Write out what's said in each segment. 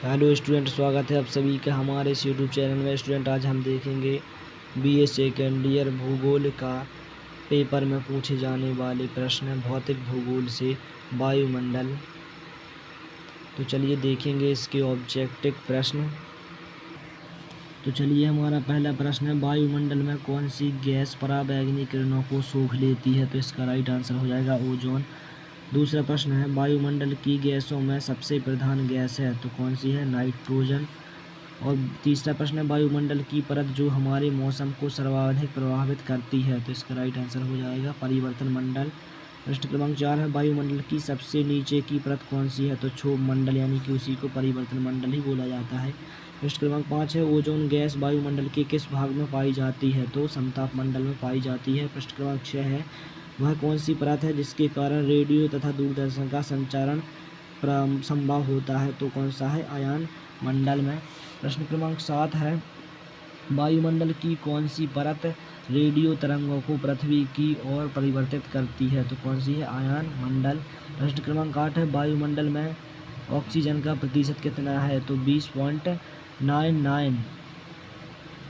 Hello student, स्वागत है आप सभी का हमारे इस यूट्यूब चैनल में। स्टूडेंट, आज हम देखेंगे बीए सेकेंड ईयर भूगोल का पेपर में पूछे जाने वाले प्रश्न भौतिक भूगोल से वायुमंडल। तो चलिए देखेंगे इसके ऑब्जेक्टिव प्रश्न। तो चलिए, हमारा पहला प्रश्न है, वायुमंडल में कौन सी गैस पराबैंगनी किरणों को सोख लेती है? तो इसका राइट आंसर हो जाएगा ओजोन। दूसरा प्रश्न है, वायुमंडल की गैसों में सबसे प्रधान गैस है तो कौन सी है? नाइट्रोजन। और तीसरा प्रश्न है, वायुमंडल की परत जो हमारे मौसम को सर्वाधिक प्रभावित करती है तो इसका राइट आंसर हो जाएगा परिवर्तन मंडल। प्रश्न क्रमांक 4 है, वायुमंडल की सबसे नीचे की परत कौन सी है? तो क्षोभ मंडल, यानी कि उसी को परिवर्तन मंडल ही बोला जाता है। प्रश्न क्रमांक 5 है, ओजोन गैस वायुमंडल के किस भाग में पाई जाती है? तो समताप मंडल में पाई जाती है। प्रश्न क्रमांक 6 है, वह कौन सी परत है जिसके कारण रेडियो तथा दूरदर्शन का संचारण संभव होता है? तो कौन सा है? आयन मंडल में। प्रश्न क्रमांक 7 है, वायुमंडल की कौन सी परत रेडियो तरंगों को पृथ्वी की ओर परिवर्तित करती है? तो कौन सी है? आयन मंडल। प्रश्न क्रमांक 8 है, वायुमंडल में ऑक्सीजन का प्रतिशत कितना है? तो 20.99।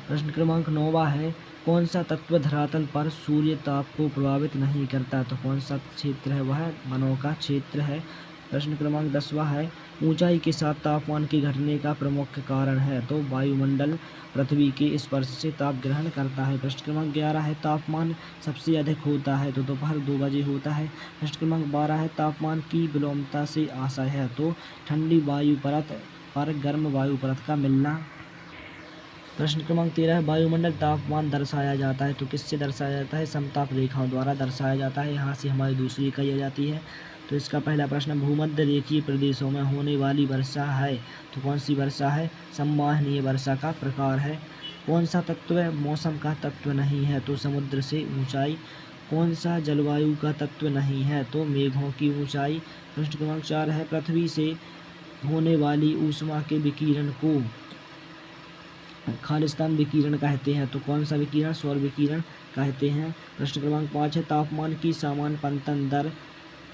प्रश्न क्रमांक 9 है, कौन सा तत्व धरातल पर सूर्य ताप को प्रभावित नहीं करता? तो कौन सा क्षेत्र है? वह वनों का क्षेत्र है। प्रश्न क्रमांक 10 है, ऊंचाई के साथ तापमान के घटने का प्रमुख कारण है? तो वायुमंडल पृथ्वी के स्पर्श से ताप ग्रहण करता है। प्रश्न क्रमांक 11 है, तापमान सबसे अधिक होता है तो दोपहर 2 बजे होता है। प्रश्न क्रमांक 12 है, तापमान की विलोमता से आशय है तो ठंडी वायु परत पर गर्म वायु परत का मिलना। प्रश्न क्रमांक 13 है, वायुमंडल तापमान दर्शाया जाता है तो किससे दर्शाया जाता है? समताप रेखाओं द्वारा दर्शाया जाता है। यहाँ से हमारी दूसरी इकाई आ जाती है। तो इसका पहला प्रश्न, भूमध्य रेखीय प्रदेशों में होने वाली वर्षा है तो कौन सी वर्षा है? संवहनीय वर्षा का प्रकार है। कौन सा तत्व मौसम का तत्व नहीं है? तो समुद्र से ऊंचाई। कौन सा जलवायु का तत्व नहीं है? तो मेघों की ऊंचाई। प्रश्न क्रमांक 4 है, पृथ्वी से होने वाली ऊष्मा के विकिरण को खालिस्तान विकिरण कहते हैं तो कौन सा विकिरण? सौर विकिरण कहते हैं। प्रश्न क्रमांक 5 है, तापमान की सामान्य पतन दर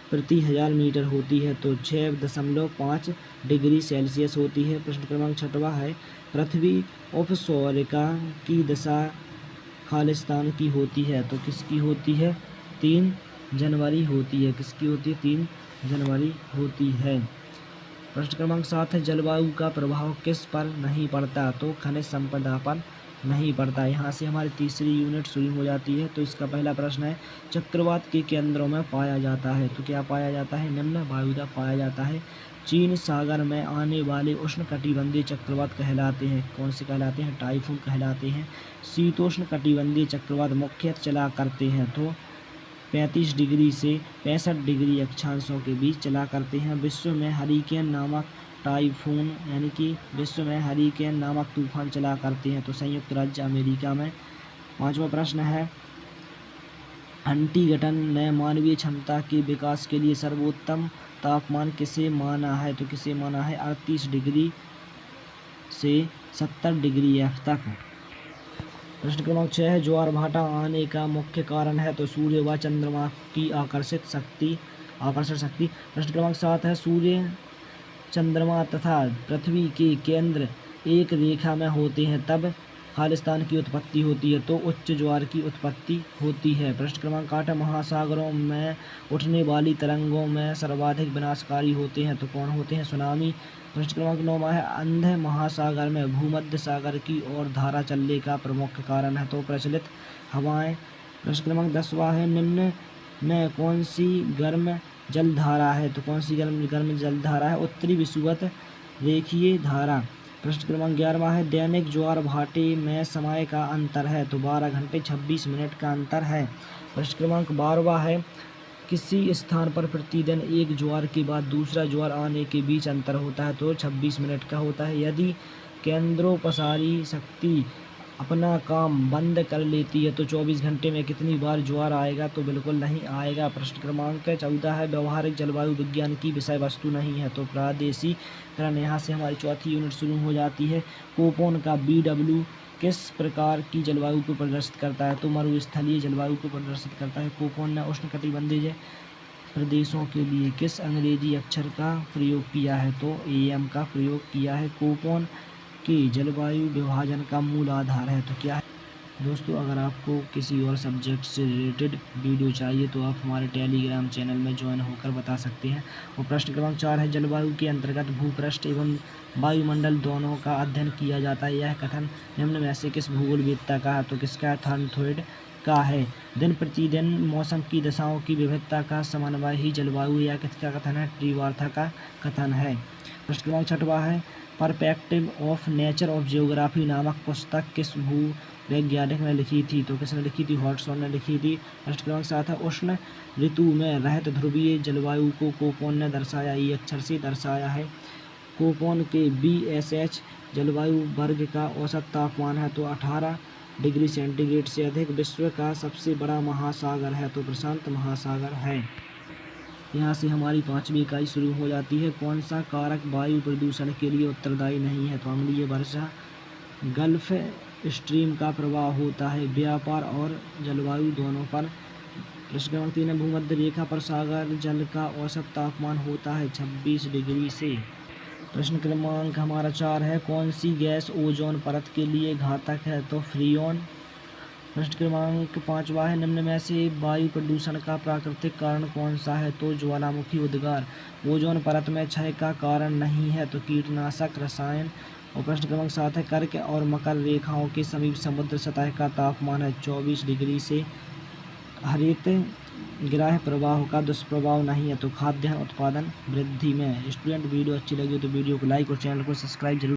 प्रति 1000 मीटर होती है तो 6.5 डिग्री सेल्सियस होती है। प्रश्न क्रमांक 6 है, पृथ्वी उपसौरिका की दशा खालिस्तान की होती है तो किसकी होती है? 3 जनवरी होती है। किसकी होती है? 3 जनवरी होती है। प्रश्न क्रमांक 7 है, जलवायु का प्रभाव किस पर नहीं पड़ता? तो खनिज संपदा पर नहीं पड़ता। यहाँ से हमारी तीसरी यूनिट शुरू हो जाती है। तो इसका पहला प्रश्न है, चक्रवात के केंद्रों में पाया जाता है तो क्या पाया जाता है? निम्न वायुदा पाया जाता है। चीन सागर में आने वाले उष्णकटिबंधीय चक्रवात कहलाते हैं। कौन से कहलाते हैं? टाइफून कहलाते हैं। शीतोष्ण कटिबंधीय चक्रवात मुख्यतः चला करते हैं तो 35 डिग्री से 65 डिग्री अक्षांशों के बीच चला करते हैं। विश्व में हरिकेन नामक टाइफून, यानी कि विश्व में हरिकेन नामक तूफान चला करते हैं तो संयुक्त राज्य अमेरिका में। 5वां प्रश्न है, हंटिंगटन ने मानवीय क्षमता के विकास के लिए सर्वोत्तम तापमान किसे माना है? तो किसे माना है? 38 डिग्री से 70 डिग्री F तक। प्रश्न क्रमांक 6 है, ज्वार भाटा आने का मुख्य कारण है तो सूर्य व चंद्रमा की आकर्षण शक्ति। प्रश्न क्रमांक 7 है, सूर्य चंद्रमा तथा पृथ्वी के केंद्र एक रेखा में होते हैं तब खालिस्तान की उत्पत्ति होती है तो उच्च ज्वार की उत्पत्ति होती है। प्रश्न क्रमांक 8 है, महासागरों में उठने वाली तरंगों में सर्वाधिक विनाशकारी होते हैं तो कौन होते हैं? सुनामी। प्रश्न क्रमांक 9 है, अंधे महासागर में भूमध्य सागर की ओर धारा चलने का प्रमुख कारण है तो प्रचलित हवाएं। प्रश्न क्रमांक 10 है, निम्न में कौन सी गर्म जलधारा है? तो कौन सी गर्म जलधारा है? उत्तरी विषुवत रेखीय धारा। प्रश्न क्रमांक 11 है, दैनिक ज्वार भाटे में समय का अंतर है तो 12 घंटे 26 मिनट का अंतर है। प्रश्न क्रमांक 12 है, किसी स्थान पर प्रतिदिन एक ज्वार के बाद दूसरा ज्वार आने के बीच अंतर होता है तो 26 मिनट का होता है। यदि केंद्रोपसारी शक्ति अपना काम बंद कर लेती है तो 24 घंटे में कितनी बार ज्वार आएगा? तो बिल्कुल नहीं आएगा। प्रश्न क्रमांक 14 है, व्यवहारिक जलवायु विज्ञान की विषय वस्तु नहीं है तो प्रादेशिकरण। यहाँ से हमारी चौथी यूनिट शुरू हो जाती है। कोपोन का BW किस प्रकार की जलवायु को प्रदर्शित करता है? तो मरुस्थलीय जलवायु को प्रदर्शित करता है। कोपोन ने उष्णकटिबंधीय प्रदेशों के लिए किस अंग्रेजी अक्षर का प्रयोग किया है? तो AM का प्रयोग किया है। कोपन के जलवायु विभाजन का मूल आधार है, तो क्या है? दोस्तों, अगर आपको किसी और सब्जेक्ट से रिलेटेड वीडियो चाहिए तो आप हमारे टेलीग्राम चैनल में ज्वाइन होकर बता सकते हैं। और प्रश्न क्रमांक 4 है, जलवायु के अंतर्गत भूपृष्ठ एवं वायुमंडल दोनों का अध्ययन किया जाता है। यह कथन निम्न में से किस भूगोलवेत्ता का है? तो किसका है? थॉर्नथ्वेड का है। दिन प्रतिदिन मौसम की दशाओं की विविधता का समन्वय ही जलवायु, या किसका कथन है? ट्रीवार्था का कथन है। प्रश्न क्रमांक 6 है, perspective of nature of geography नामक पुस्तक किस वैज्ञानिक ने लिखी थी? तो किसने लिखी थी? हॉटसन ने लिखी थी। प्रश्न क्रमांक 7 है, उष्ण ऋतु में रहत ध्रुवीय जलवायु को कोपन ने दर्शाया। ई अक्षर से दर्शाया है। कोपन के BSH जलवायु वर्ग का औसत तापमान है, तो 18 डिग्री सेंटीग्रेड से अधिक। विश्व का सबसे बड़ा महासागर है, तो प्रशांत महासागर है। यहाँ से हमारी 5वीं इकाई शुरू हो जाती है। कौन सा कारक वायु प्रदूषण के लिए उत्तरदायी नहीं है? तो अम्लीय वर्षा, गल्फ स्ट्रीम का प्रवाह होता है, व्यापार और जलवायु दोनों पर। प्रश्न क्रमांक 3 है, भूमध्य रेखा पर सागर जल का औसत तापमान होता है 26 डिग्री से। प्रश्न क्रमांक हमारा 4 है, कौन सी गैस ओजोन परत के लिए घातक है? तो फ्रियोन। प्रश्न क्रमांक 5वां है, निम्न में से वायु प्रदूषण का प्राकृतिक कारण कौन सा है? तो ज्वालामुखी उद्गार। ओजोन परत में क्षय का कारण नहीं है, तो कीटनाशक रसायन। और प्रश्न क्रमांक 7 है, कर्क और मकर रेखाओं के समीप समुद्र सतह का तापमान है 24 डिग्री से। हरित गृह प्रवाह का दुष्प्रभाव नहीं है, तो खाद्यान्न उत्पादन वृद्धि में। स्टूडेंट, वीडियो अच्छी लगी तो वीडियो को लाइक और चैनल को सब्सक्राइब जरूर